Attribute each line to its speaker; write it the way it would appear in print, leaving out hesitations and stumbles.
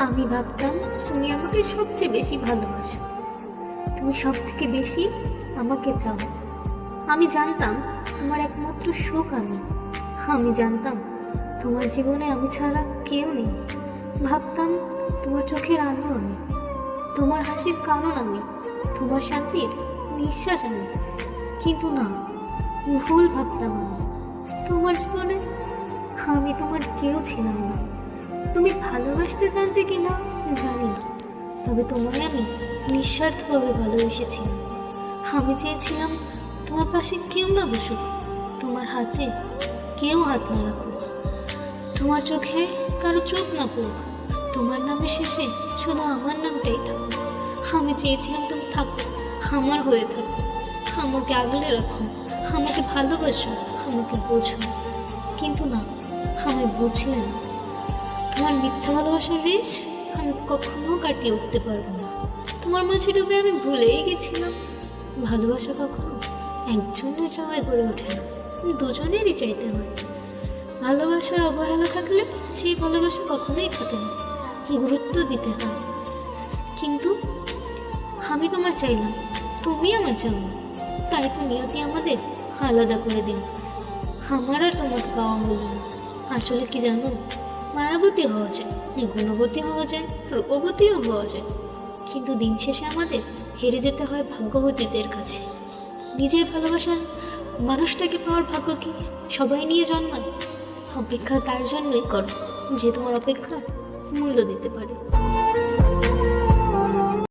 Speaker 1: আমি ভাবতাম তুমি আমাকে সবচেয়ে বেশি ভালোবাসো, তুমি সব থেকে বেশি আমাকে চাও। আমি জানতাম তোমার একমাত্র সুখ আমি। আমি জানতাম তোমার জীবনে আমি ছাড়া কেউ নেই। ভাবতাম তোমার চোখের আলো আমি, তোমার হাসির কারণ আমি, তোমার শান্তির নিঃশ্বাস আমি। কিন্তু না, ভুল ভাবতাম আমি। তোমার জীবনে আমি তোমার কেউ ছিলাম না। তুমি ভালোবাসতে জানতে কি না জানি না, তবে তোমায় আমি নিঃস্বার্থভাবে ভালোবেসেছিলাম। আমি চেয়েছিলাম তোমার পাশে কেউ না বসুক, তোমার হাতে কেউ হাত না রাখুক, তোমার চোখে কারো চোখ না পড়ুক, তোমার নামের শেষে শুধু আমার নামটাই থাকুক। আমি চেয়েছিলাম তুমি থাকো, আমার হয়ে থাকো, আমাকে আগলে রাখো, আমাকে ভালোবাসো, আমাকে বোঝো। কিন্তু না, আমি বুঝলে না। তোমার মিথ্যা ভালোবাসার রেশ আমি কখনো কাটিয়ে উঠতে পারবো না। তোমার মাঝে ডুবে আমি ভুলেই গেছিলাম ভালোবাসা কখনো একজনের চাওয়ায় গড়ে ওঠে না, দুজনেরই চাইতে হয়। ভালোবাসায় অবহেলা থাকলে সেই ভালোবাসা কখনোই থাকে না, গুরুত্ব দিতে হয়। কিন্তু আমি তোমায় চাইলাম, তুমি আমায় চাও না, তাই তো নিয়তি আমাদের আলাদা করে দিল। আমার আর তোমাকে পাওয়া হলো না। আসলে কি জানো, মায়াবতী হওয়া যায়, গুণবতী হওয়া যায়, রূপবতীও হওয়া যায়, কিন্তু দিন শেষে আমাদের হেরে যেতে হয় ভাগ্যবতীদের কাছে। নিজের ভালোবাসার মানুষটাকে পাওয়ার ভাগ্য কি সবাই নিয়ে জন্মায়? অপেক্ষা তার জন্যই করো যে তোমার অপেক্ষা মূল্য দিতে পারে।